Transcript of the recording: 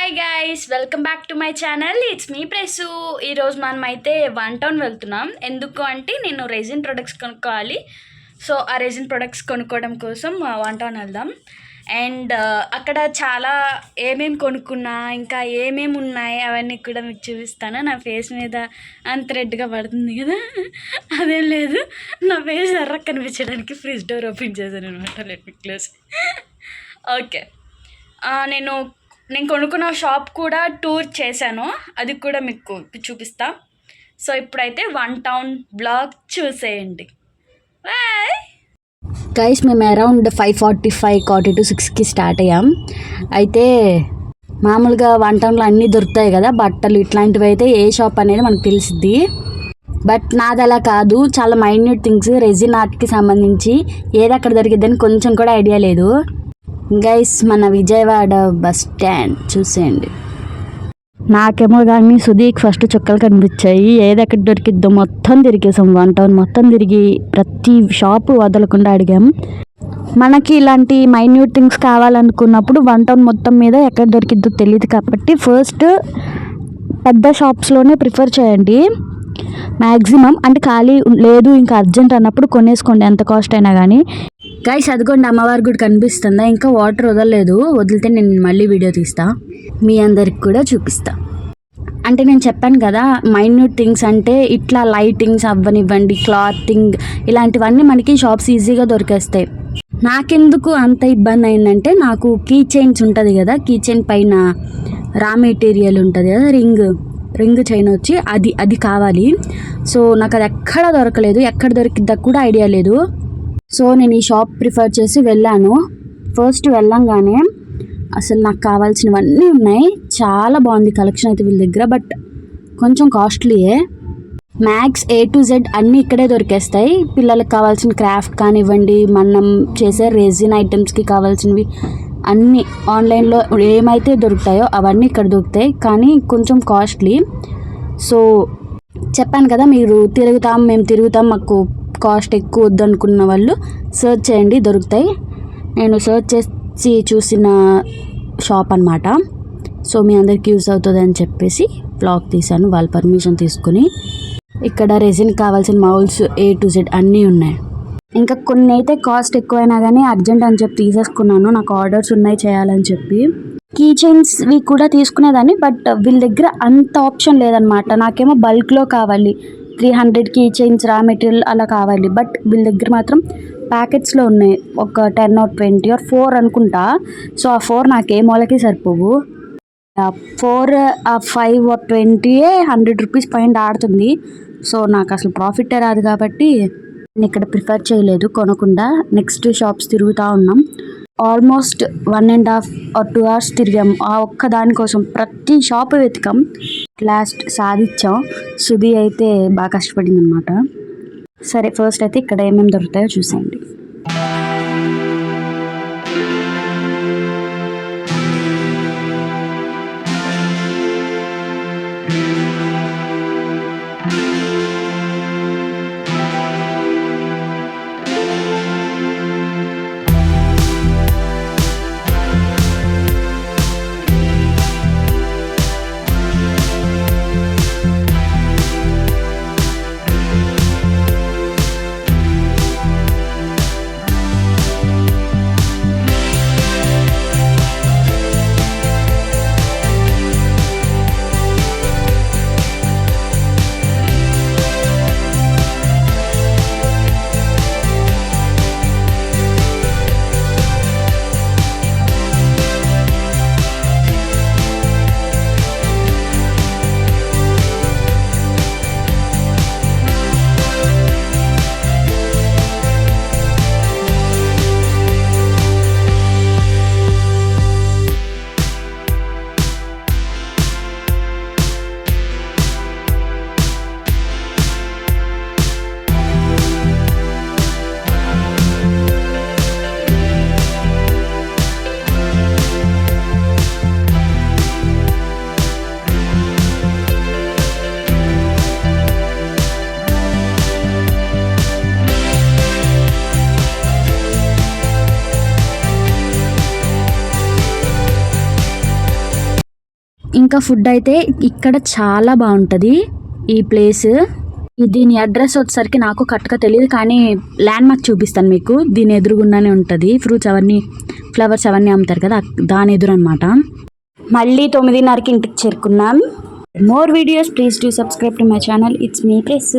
Hi guys, welcome back to my channel. It's me ప్రెసు. ఈరోజు మనం అయితే వన్ టౌన్ వెళ్తున్నాం. ఎందుకు అంటే నేను రెజిన్ ప్రొడక్ట్స్ కొనుక్కోవాలి. సో ఆ రెజిన్ ప్రొడక్ట్స్ కొనుక్కోవడం కోసం వన్ టౌన్ వెళ్దాం. అండ్ అక్కడ చాలా ఏమేమి కొనుక్కున్నా, ఇంకా ఏమేమి ఉన్నాయి అవన్నీ కూడా మీకు చూపిస్తాను. నా ఫేస్ మీద అంత రెడ్గా పడుతుంది కదా, అదేం లేదు, నా ఫేస్ ఎర్ర కనిపించడానికి ఫ్రిడ్జ్ డోర్ ఓపెన్ చేశాను అనమాట. Let me close. ఓకే, నేను కొనుక్కున్న షాప్ కూడా టూర్ చేశాను, అది కూడా మీకు చూపిస్తా. సో ఇప్పుడైతే వన్ టౌన్ బ్లాగ్ చూసేయండి. బాయ్ గైస్, మేము అరౌండ్ 5:45 6కి స్టార్ట్ అయ్యాం. అయితే మామూలుగా వన్ టౌన్లో అన్నీ దొరుకుతాయి కదా, బట్టలు ఇట్లాంటివి అయితే ఏ షాప్ అనేది మనకు తెలిసిద్ది. బట్ నాది అలా కాదు, చాలా మైన్యూట్ థింగ్స్ రెజిన్ ఆర్ట్కి సంబంధించి ఏది అక్కడ దొరికిద్దని కొంచెం కూడా ఐడియా లేదు. గైస్, మన విజయవాడ బస్ స్టాండ్ చూసేయండి. నాకేమో కానీ సుధీక్ ఫస్ట్ చుక్కలు కనిపించాయి. ఏది ఎక్కడ దొరికిద్దో మొత్తం తిరిగేసాం. వన్ టౌన్ మొత్తం తిరిగి ప్రతి షాపు వదలకుండా అడిగాం. మనకి ఇలాంటి మైన్యూట్ థింగ్స్ కావాలనుకున్నప్పుడు వన్ టౌన్ మొత్తం మీద ఎక్కడ దొరికిద్దో తెలియదు కాబట్టి ఫస్ట్ పెద్ద షాప్స్లోనే ప్రిఫర్ చేయండి మ్యాక్సిమం. అంటే ఖాళీ లేదు ఇంకా అర్జెంట్ అన్నప్పుడు కొనేసుకోండి, ఎంత కాస్ట్ అయినా కానీ. గైస్, అదిగోండి అమ్మవారి గుడి కనిపిస్తుందా? ఇంకా వాటర్ వదలలేదు, వదిలితే నేను మళ్ళీ వీడియో తీస్తా, మీ అందరికి కూడా చూపిస్తా. అంటే నేను చెప్పాను కదా, మైన్యూట్ థింగ్స్ అంటే ఇట్లా లైటింగ్స్ అవ్వనివ్వండి, క్లాతింగ్, ఇలాంటివన్నీ మనకి షాప్స్ ఈజీగా దొరికేస్తాయి. నాకెందుకు అంత ఇబ్బంది అయిందంటే, నాకు కీ చైన్స్ ఉంటుంది కదా, కీ చైన్ పైన రా మెటీరియల్ ఉంటుంది కదా, రింగ్ చైన్ వచ్చి అది కావాలి. సో నాకు అది ఎక్కడ దొరకలేదు, ఎక్కడ దొరికిద్దా కూడా ఐడియా లేదు. సో నేను ఈ షాప్ ప్రిఫర్ చేసి వెళ్ళాను. ఫస్ట్ వెళ్ళంగానే అసలు నాకు కావాల్సినవన్నీ ఉన్నాయి. చాలా బాగుంది కలెక్షన్ అయితే వీళ్ళ దగ్గర, బట్ కొంచెం కాస్ట్లీయే. మ్యాక్స్ A to Z అన్నీ ఇక్కడే దొరికేస్తాయి. పిల్లలకు కావాల్సిన క్రాఫ్ట్ కానివ్వండి, మనం చేసే రెజిన్ ఐటమ్స్కి కావాల్సినవి అన్నీ ఆన్లైన్లో ఏమైతే దొరుకుతాయో అవన్నీ ఇక్కడ దొరుకుతాయి, కానీ కొంచెం కాస్ట్లీ. సో చెప్పాను కదా, మేము తిరుగుతాం, మాకు కాస్ట్ ఎక్కువ వద్దనుకున్న వాళ్ళు సర్చ్ చేయండి, దొరుకుతాయి. నేను సర్చ్ చేసి చూసిన షాప్ అనమాట. సో మీ అందరికీ యూస్ అవుతుంది అని చెప్పేసి బ్లాగ్ తీశాను, వాళ్ళ పర్మిషన్ తీసుకుని. ఇక్కడ రెజిన్ కావాల్సిన మౌల్స్ A to Z అన్నీ ఉన్నాయి. ఇంకా కొన్ని అయితే కాస్ట్ ఎక్కువైనా కానీ అర్జెంట్ అని చెప్పి తీసేసుకున్నాను, నాకు ఆర్డర్స్ ఉన్నాయి చేయాలని చెప్పి. కీ చైన్స్వి కూడా తీసుకునేదాన్ని, బట్ వీళ్ళ దగ్గర అంత ఆప్షన్ లేదనమాట. నాకేమో బల్క్లో కావాలి, 300 కీ చైన్స్ రా మెటీరియల్ అలా కావాలి. బట్ వీళ్ళ దగ్గర మాత్రం ప్యాకెట్స్లో ఉన్నాయి, ఒక 10 or 20 or 4 అనుకుంటా. సో ఆ 4 నాకు ఏ మూలకి సరిపోవు. 4 5 or 20 100 రూపీస్ పైన ఆడుతుంది. సో నాకు అసలు ప్రాఫిటే రాదు కాబట్టి నేను ఇక్కడ ప్రిఫర్ చేయలేదు, కొనకుండా నెక్స్ట్ షాప్స్ తిరుగుతూ ఉన్నాం. ఆల్మోస్ట్ 1.5 or 2 hours తిరిగాం ఆ ఒక్క దానికోసం. ప్రతి షాప్ వెతికాం, లాస్ట్ సాధించాం. సుధీ అయితే బాగా కష్టపడింది అనమాట. సరే, ఫస్ట్ అయితే ఇక్కడ ఏమేమి దొరుకుతాయో చూసేయండి. ఇంకా ఫుడ్ అయితే ఇక్కడ చాలా బాగుంటుంది ఈ ప్లేస్. దీని అడ్రస్ వచ్చేసరికి నాకు కరెక్ట్గా తెలియదు, కానీ ల్యాండ్ మార్క్ చూపిస్తాను మీకు. దీని ఎదురుగుండానే ఉంటుంది. ఫ్రూట్స్ అవన్నీ, ఫ్లవర్స్ అవన్నీ అమ్ముతారు కదా, దాని ఎదురు అనమాట. మళ్ళీ 9:30కి ఇంటికి చేరుకున్నాం. More videos please do subscribe to my channel. It's me press.